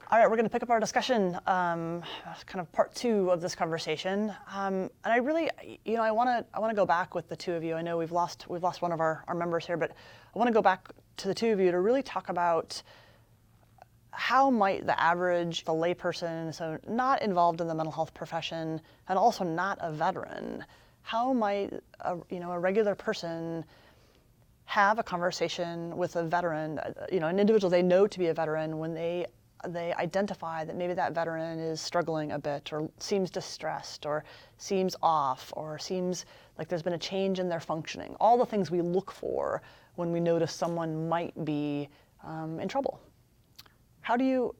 All right, we're going to pick up our discussion, kind of part two of this conversation. And I really, I want to go back with the two of you. I know we've lost one of our members here, but I want to go back to the two of you to really talk about how might the layperson, so not involved in the mental health profession and also not a veteran, how might a regular person have a conversation with a veteran, an individual they know to be a veteran, when they identify that maybe that veteran is struggling a bit or seems distressed or seems off or seems like there's been a change in their functioning, all the things we look for when we notice someone might be in trouble. How do you,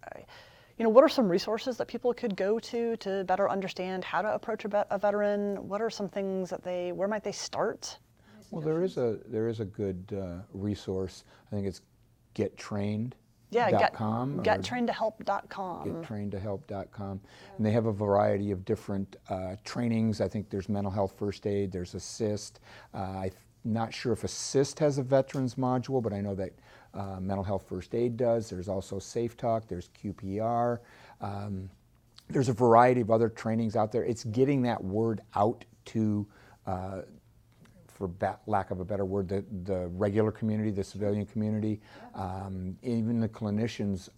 what are some resources that people could go to better understand how to approach a veteran? What are some things where might they start? Well, there is a good resource. I think it's GetTrained.com. Yeah, GetTrainedToHelp.com. GetTrainedToHelp.com. And they have a variety of different trainings. I think there's mental health first aid, there's ASSIST. I'm not sure if ASSIST has a veterans module, but I know that mental health first aid does. There's also Safe Talk, there's QPR. There's a variety of other trainings out there. It's getting that word out to for lack of a better word, the regular community, the civilian community. Even the clinicians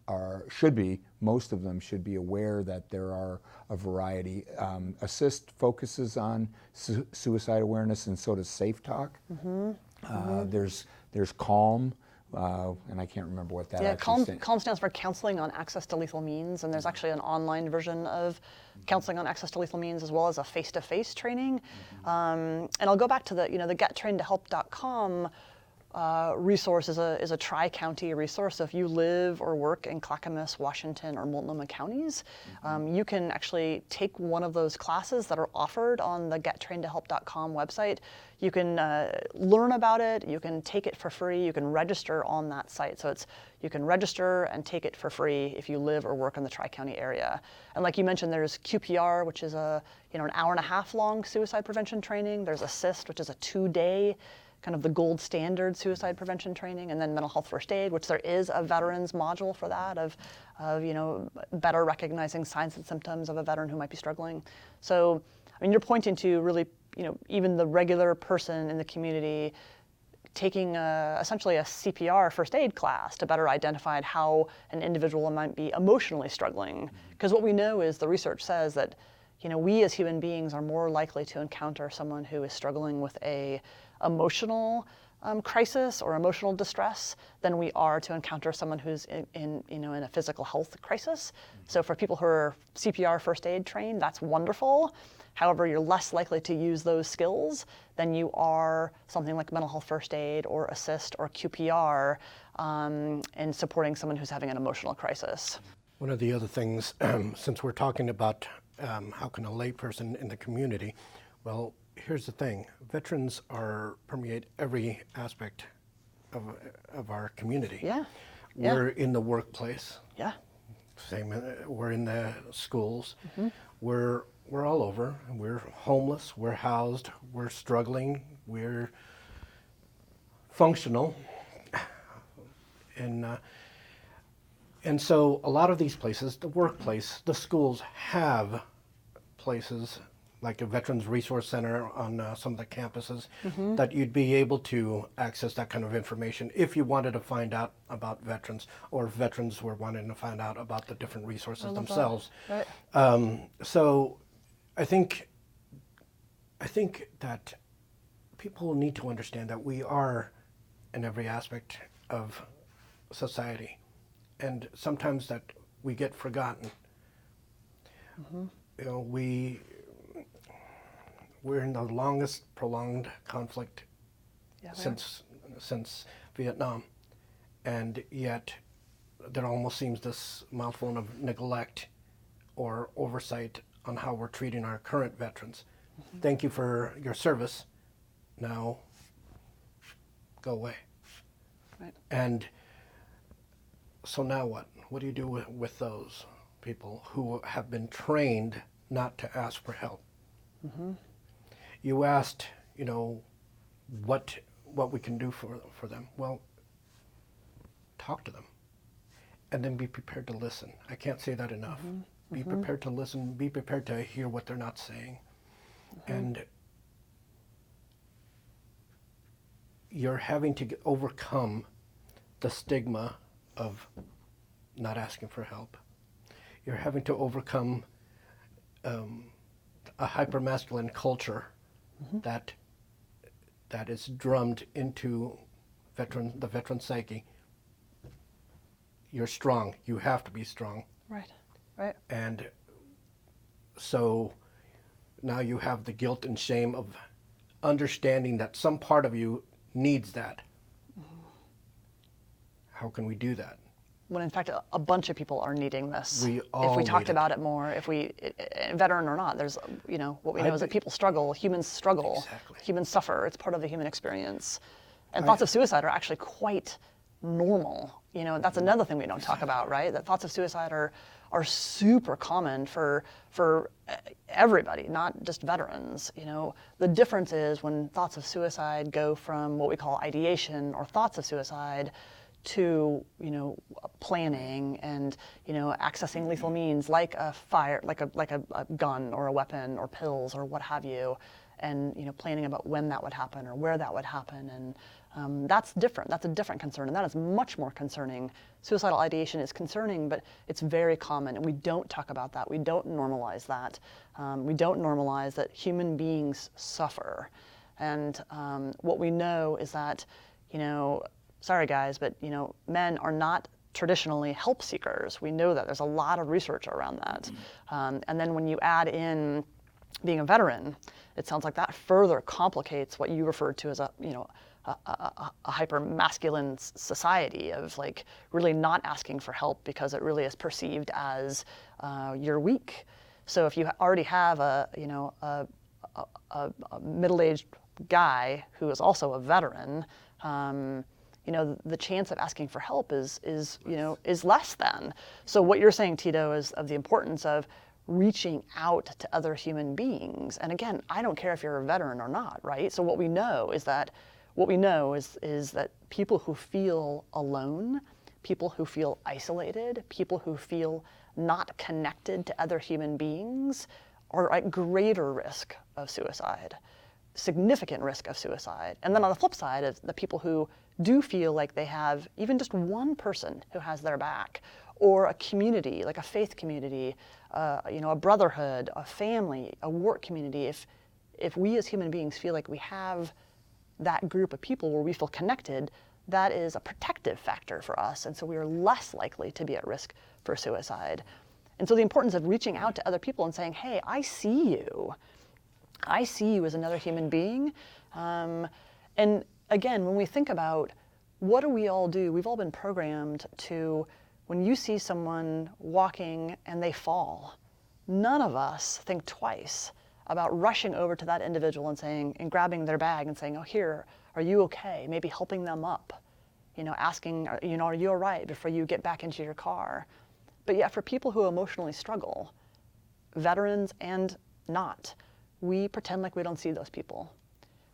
most of them should be aware that there are a variety. ASSIST focuses on suicide awareness, and so does Safe Talk. There's CALM, and I can't remember what that actually stands. CALM stands for Counseling on Access to Lethal Means, and there's actually an online version of Counseling on Access to Lethal Means as well as a face-to-face training. And I'll go back to the GetTrainedToHelp.com resource is a tri-county resource. So if you live or work in Clackamas, Washington, or Multnomah counties, you can actually take one of those classes that are offered on the GetTrainedToHelp.com website. You can learn about it, you can take it for free, you can register on that site. So you can register and take it for free if you live or work in the Tri-County area. And like you mentioned, there's QPR, which is an hour and a half long suicide prevention training. There's ASSIST, which is a 2-day kind of the gold standard suicide prevention training, and then mental health first aid, which there is a veterans module for that of better recognizing signs and symptoms of a veteran who might be struggling. So, you're pointing to really, even the regular person in the community taking essentially a CPR first aid class to better identify how an individual might be emotionally struggling. Because what we know is the research says that, we as human beings are more likely to encounter someone who is struggling with a emotional crisis or emotional distress than we are to encounter someone who's in a physical health crisis. So for people who are CPR first aid trained, that's wonderful. However, you're less likely to use those skills than you are something like mental health first aid or ASSIST or QPR in supporting someone who's having an emotional crisis. One of the other things, since we're talking about how can a layperson in the community, well, here's the thing. Veterans permeate every aspect of our community. Yeah. We're in the workplace. Yeah. Same. We're in the schools. We're all over. We're homeless. We're housed. We're struggling. We're functional. And so a lot of these places, the workplace, the schools have places like a Veterans Resource Center on some of the campuses that you'd be able to access that kind of information if you wanted to find out about veterans, or if veterans were wanting to find out about the different resources themselves. Right. So I think that people need to understand that we are in every aspect of society, and sometimes that we get forgotten. We're in the longest prolonged conflict since Vietnam, and yet there almost seems this mouthful of neglect or oversight on how we're treating our current veterans. Thank you for your service. Now go away. Right. And so now what? What do you do with those people who have been trained not to ask for help? You asked, what we can do for them. Well, talk to them. and then be prepared to listen. I can't say that enough. Be prepared to listen. Be prepared to hear what they're not saying. And you're having to overcome the stigma of not asking for help. You're having to overcome a hypermasculine culture that is drummed into the veteran psyche. You're strong. You have to be strong. Right. Right. And so now you have the guilt and shame of understanding that some part of you needs that. How can we do that? When in fact a bunch of people are needing this. We all if we talked need it. about it more, if we, veteran or not, there's, what we know is that people struggle, humans struggle, Exactly. humans suffer, it's part of the human experience. And thoughts of suicide are actually quite normal. That's another thing we don't talk about, right? That thoughts of suicide are super common for everybody, not just veterans. The difference is when thoughts of suicide go from what we call ideation or thoughts of suicide to planning and accessing lethal means like a fire, like a gun or a weapon or pills or what have you, and planning about when that would happen or where that would happen, and that's different. That's a different concern, and that is much more concerning. Suicidal ideation is concerning, but it's very common, and we don't talk about that. We don't normalize that. We don't normalize that human beings suffer, and what we know is that sorry guys, but men are not traditionally help seekers. We know that. There's a lot of research around that. And then when you add in being a veteran, it sounds like that further complicates what you referred to as a hyper masculine society of like really not asking for help because it really is perceived as you're weak. So if you already have a middle-aged guy who is also a veteran, the chance of asking for help is less than. So what you're saying, Tito, is of the importance of reaching out to other human beings. And again, I don't care if you're a veteran or not, right? So what we know is that people who feel alone, people who feel isolated, people who feel not connected to other human beings are at greater risk of suicide, significant risk of suicide. And then on the flip side is the people who do feel like they have even just one person who has their back, or a community, like a faith community, a brotherhood, a family, a work community. If we as human beings feel like we have that group of people where we feel connected, that is a protective factor for us, and so we are less likely to be at risk for suicide. And so the importance of reaching out to other people and saying, hey, I see you. I see you as another human being. And again, when we think about what do we all do, we've all been programmed to, when you see someone walking and they fall, none of us think twice about rushing over to that individual and grabbing their bag and saying, oh, here, are you okay? Maybe helping them up, asking, are you all right before you get back into your car? But yet for people who emotionally struggle, veterans and not, we pretend like we don't see those people.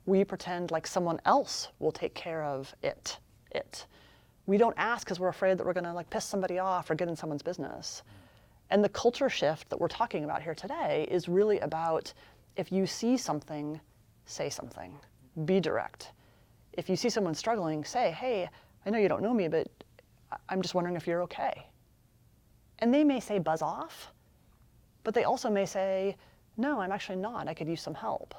We pretend like someone else will take care of it. We don't ask because we're afraid that we're going to piss somebody off or get in someone's business. And the culture shift that we're talking about here today is really about, if you see something, say something. Be direct. If you see someone struggling, say, hey, I know you don't know me, but I'm just wondering if you're okay. And they may say buzz off, but they also may say, no, I'm actually not. I could use some help.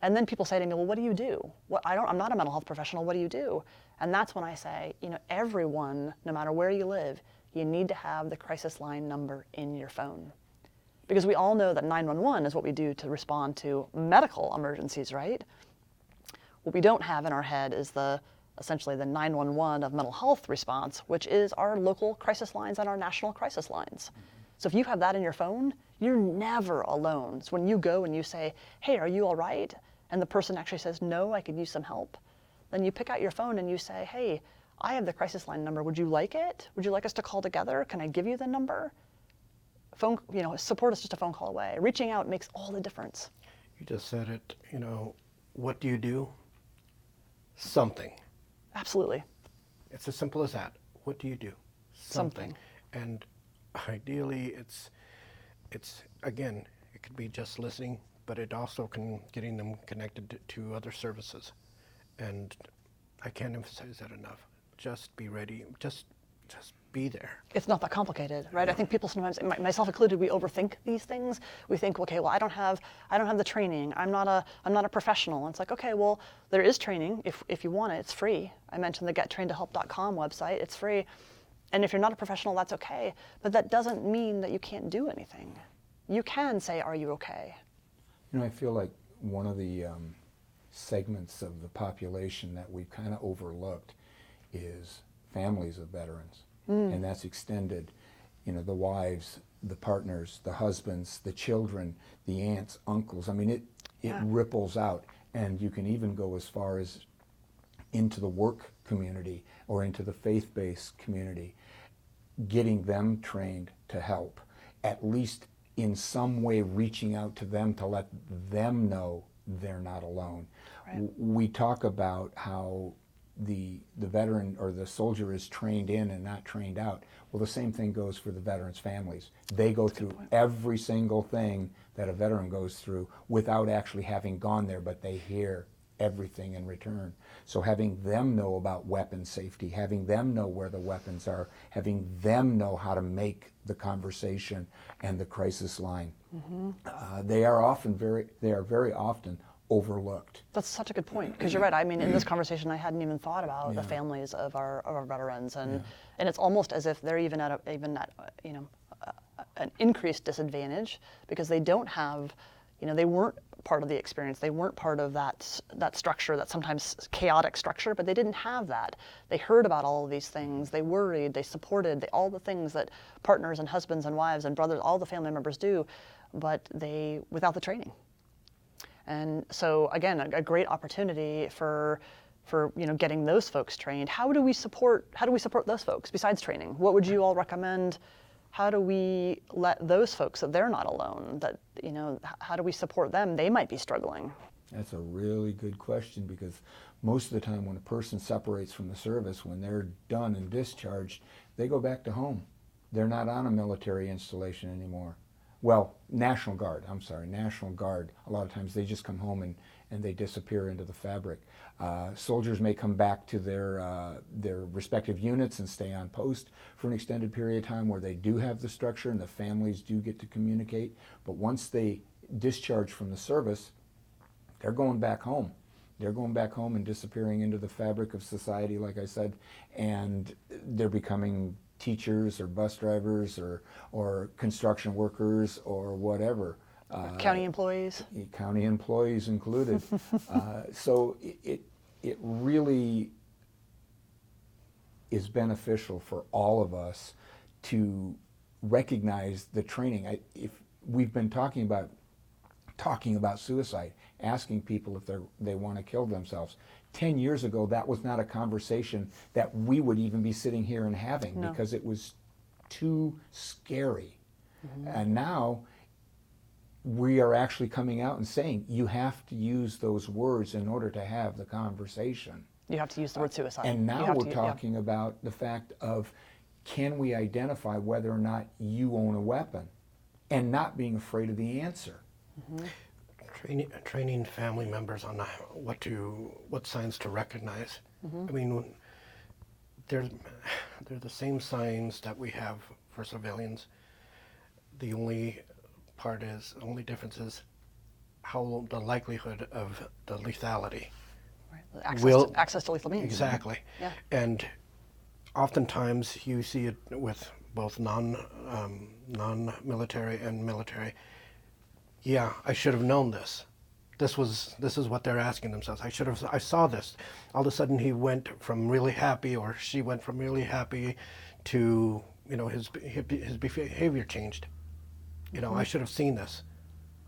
And then people say to me, well, what do you do? I'm not a mental health professional. What do you do? And that's when I say, everyone, no matter where you live, you need to have the crisis line number in your phone. Because we all know that 911 is what we do to respond to medical emergencies, right? What we don't have in our head is essentially the 911 of mental health response, which is our local crisis lines and our national crisis lines. So if you have that in your phone, you're never alone. So when you go and you say, hey, are you all right? And the person actually says, no, I could use some help. Then you pick out your phone and you say, hey, I have the crisis line number. Would you like it? Would you like us to call together? Can I give you the number? Support is just a phone call away. Reaching out makes all the difference. You just said it, what do you do? Something. Absolutely. It's as simple as that. What do you do? Something. And ideally, it's again, it could be just listening, but it also can getting them connected to other services. And I can't emphasize that enough. Just be ready. Just be there. It's not that complicated, right? I think people sometimes, myself included, we overthink these things. We think, okay, well, I don't have the training. I'm not a professional. And it's like, okay, well, there is training if you want it. It's free. I mentioned the gettrainedtohelp.com website. It's free. And if you're not a professional, that's okay. But that doesn't mean that you can't do anything. You can say, are you okay? You know, I feel like one of the segments of the population that we've kind of overlooked is families of veterans. And that's extended, you know, the wives, the partners, the husbands, the children, the aunts, uncles. I mean, it ripples out. And you can even go as far as into the work community or into the faith-based community, getting them trained to help, at least in some way reaching out to them to let them know they're not alone. Right. We talk about how the veteran or the soldier is trained in and not trained out. Well, the same thing goes for the veterans' families. They go through every single thing that a veteran goes through without actually having gone there, but they hear everything in return. So having them know about weapon safety, having them know where the weapons are, having them know how to make the conversation and the crisis line, they are very often overlooked. That's such a good point, because you're right. I mean, in this conversation, I hadn't even thought about the families of our veterans, and it's almost as if they're even at an increased disadvantage because they don't have, they weren't part of the experience. They weren't part of that structure, that sometimes chaotic structure, but they didn't have that. They heard about all of these things. They worried. They supported all the things that partners and husbands and wives and brothers, all the family members do, but without the training. And so again, a great opportunity for getting those folks trained. How do we support those folks besides training? What would you all recommend? How do we let those folks that they're not alone? That how do we support them? They might be struggling. That's a really good question, because most of the time when a person separates from the service, when they're done and discharged, they go back to home. They're not on a military installation anymore. Well, National Guard. A lot of times they just come home and they disappear into the fabric. Soldiers may come back to their respective units and stay on post for an extended period of time where they do have the structure and the families do get to communicate. But once they discharge from the service, they're going back home. They're going back home and disappearing into the fabric of society, like I said, and they're becoming teachers or bus drivers or construction workers or whatever. County employees. County employees included. So it really is beneficial for all of us to recognize the training. If we've been talking about suicide, asking people if they want to kill themselves. 10 years ago, that was not a conversation that we would even be sitting here and having, because it was too scary. And now we are actually coming out and saying, you have to use those words in order to have the conversation. You have to use the word suicide. And now we're talking about the fact of, can we identify whether or not you own a weapon, and not being afraid of the answer. Training family members on what signs to recognize. I mean, they're the same signs that we have for civilians. The only difference is how the likelihood of the lethality. Right. Access to lethal means. Exactly. Yeah. And oftentimes you see it with both non-military and military. Yeah, I should have known this. This is what they're asking themselves. I saw this. All of a sudden he went from really happy, or she went from really happy to, his behavior changed. I should have seen this.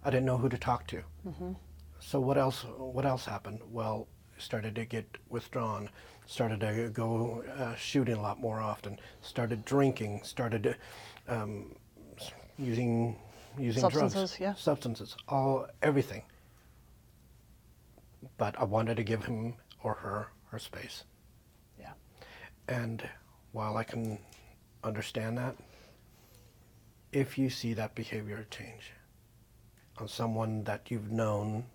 I didn't know who to talk to. So what else happened? Well, started to get withdrawn, started to go shooting a lot more often, started drinking, started using Substances, drugs, substances, everything. But I wanted to give him or her space. Yeah. And while I can understand that, if you see that behavior change on someone that you've known,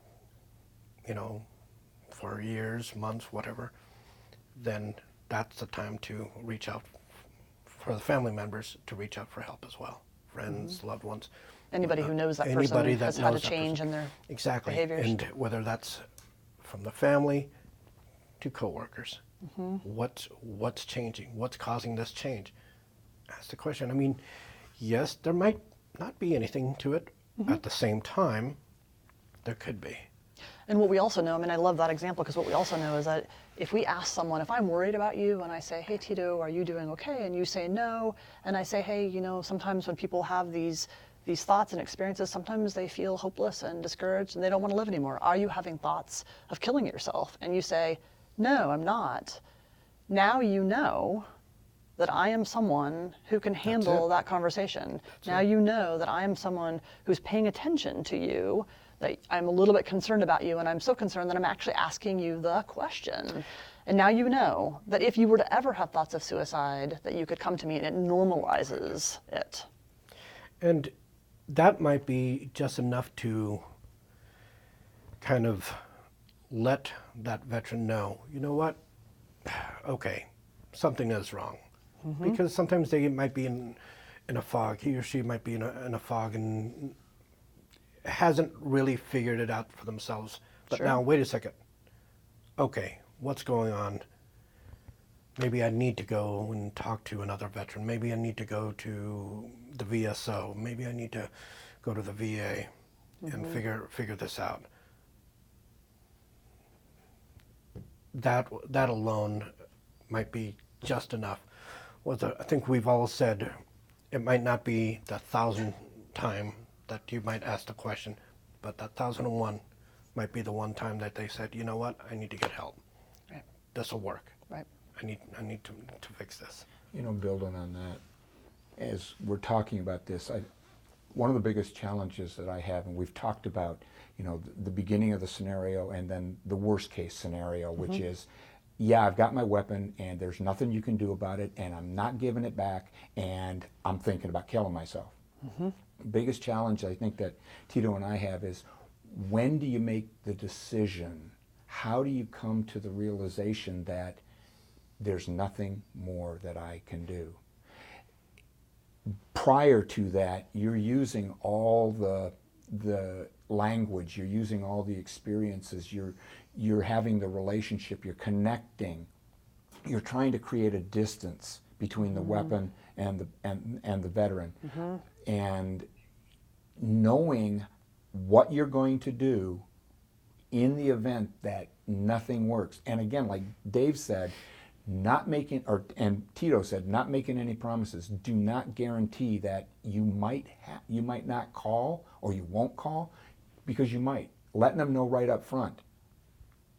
for years, months, whatever, then that's the time to reach out for the family members to reach out for help as well. Friends, loved ones. Anybody who knows that person Anybody that has had a knows that change person. in their Exactly. behaviors. And whether that's from the family to coworkers, what's changing? What's causing this change? Ask the question. I mean, yes, there might not be anything to it. At the same time, there could be. And what we also know, I mean, I love that example, because what we also know is that if we ask someone, if I'm worried about you and I say, hey, Tito, are you doing okay? And you say no, and I say, hey, sometimes when people have these thoughts and experiences, sometimes they feel hopeless and discouraged and they don't want to live anymore. Are you having thoughts of killing yourself? And you say, no, I'm not. Now you know that I am someone who can handle that conversation. Now you know that I am someone who's paying attention to you, that I'm a little bit concerned about you, and I'm so concerned that I'm actually asking you the question. And now you know that if you were to ever have thoughts of suicide, that you could come to me, and it normalizes it. And that might be just enough to kind of let that veteran know, you know what, okay, something is wrong. Because sometimes they might be in a fog, he or she might be in a fog and hasn't really figured it out for themselves. But now, wait a second, okay, what's going on? Maybe I need to go and talk to another veteran. Maybe I need to go to the VSO. Maybe I need to go to the VA and figure this out. That alone might be just enough. I think we've all said it might not be the 1,000th time that you might ask the question, but that 1,001 might be the one time that they said, you know what, I need to get help. Right. This will work. Right. I need to fix this. Building on that, as we're talking about this, one of the biggest challenges that I have, and we've talked about, the beginning of the scenario and then the worst case scenario, which is, yeah, I've got my weapon and there's nothing you can do about it and I'm not giving it back and I'm thinking about killing myself. Biggest challenge I think that Tito and I have is, when do you make the decision? How do you come to the realization that there's nothing more that I can do? Prior to that, you're using all the language, you're using all the experiences, you're having the relationship, you're connecting, you're trying to create a distance between the weapon and the veteran. And knowing what you're going to do in the event that nothing works. And again, like Dave said, and Tito said, not making any promises. Do not guarantee that you might not call or you won't call, because you might. Letting them know right up front.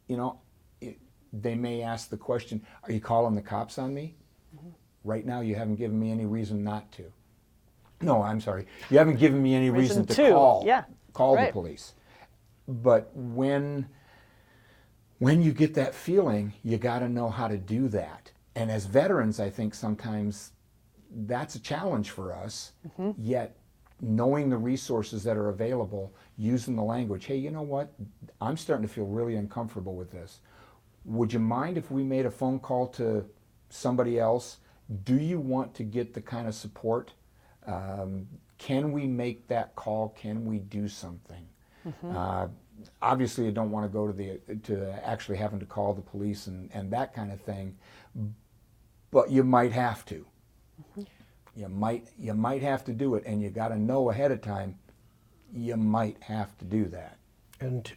They may ask the question, are you calling the cops on me? Right now you haven't given me any reason not to. No, I'm sorry. You haven't given me any reason to call the police. But when you get that feeling, you got to know how to do that. And as veterans, I think sometimes that's a challenge for us, yet knowing the resources that are available, using the language, hey, you know what? I'm starting to feel really uncomfortable with this. Would you mind if we made a phone call to somebody else? Do you want to get the kind of support? Can we make that call? Can we do something? Obviously, you don't want to go to actually having to call the police and that kind of thing, but you might have to. You might have to do it, and you got to know ahead of time. You might have to do that. And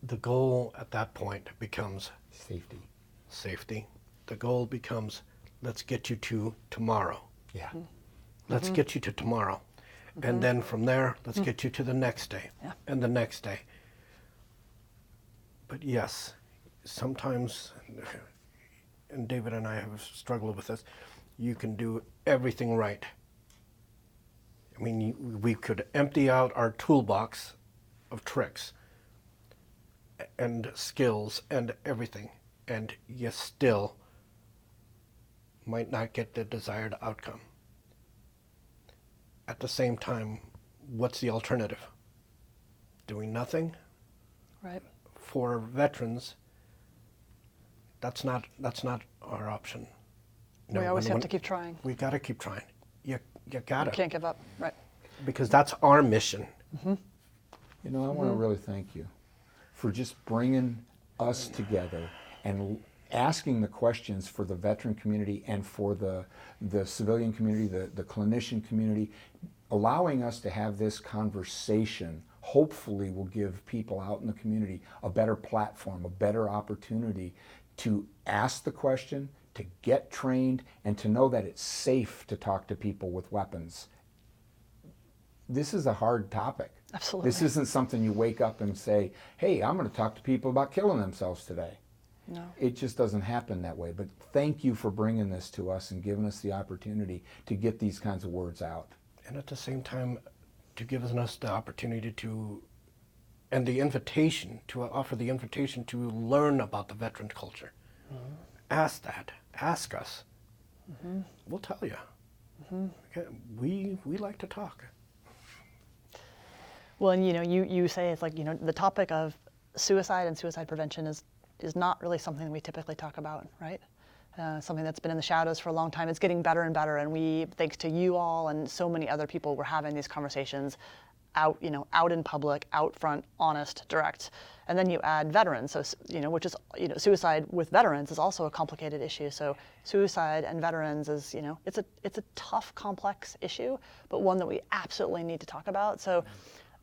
the goal at that point becomes Safety. The goal becomes, let's get you to tomorrow. Yeah. Let's get you to tomorrow. And then from there, let's get you to the next day and the next day. But yes, sometimes, and David and I have struggled with this, you can do everything right. I mean, we could empty out our toolbox of tricks and skills and everything, and you still might not get the desired outcome. at the same time, what's the alternative? Doing nothing? Right. For veterans, that's not our option. We always have to keep trying. We got to keep trying. You got You to. can't give up. Right. Because that's our mission. You know, I want to really thank you for just bringing us together and asking the questions for the veteran community and for the civilian community, the clinician community, allowing us to have this conversation hopefully will give people out in the community a better platform, a better opportunity to ask the question, to get trained, and to know that it's safe to talk to people with weapons. This is a hard topic. Absolutely. This isn't something you wake up and say, hey, I'm going to talk to people about killing themselves today. No. It just doesn't happen that way. But thank you for bringing this to us and giving us the opportunity to get these kinds of words out. And at the same time, to give us the opportunity to, and the invitation, to offer the invitation to learn about the veteran culture. Ask that. Ask us. We'll tell you. Okay, we like to talk. Well, and you say it's like, the topic of suicide and suicide prevention is not really something we typically talk about, right? Something that's been in the shadows for a long time. It's getting better and better, and we, thanks to you all and so many other people, we're having these conversations out in public, out front, honest, direct. And then you add veterans, so which is suicide with veterans is also a complicated issue. So suicide and veterans is it's a tough, complex issue, but one that we absolutely need to talk about. So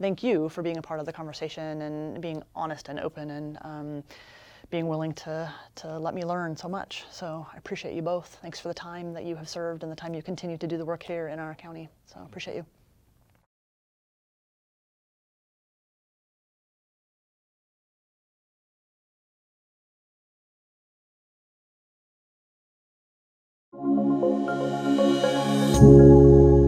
thank you for being a part of the conversation and being honest and open and being willing to let me learn so much. So I appreciate you both. Thanks for the time that you have served and the time you continue to do the work here in our county. So I appreciate you. Thank you.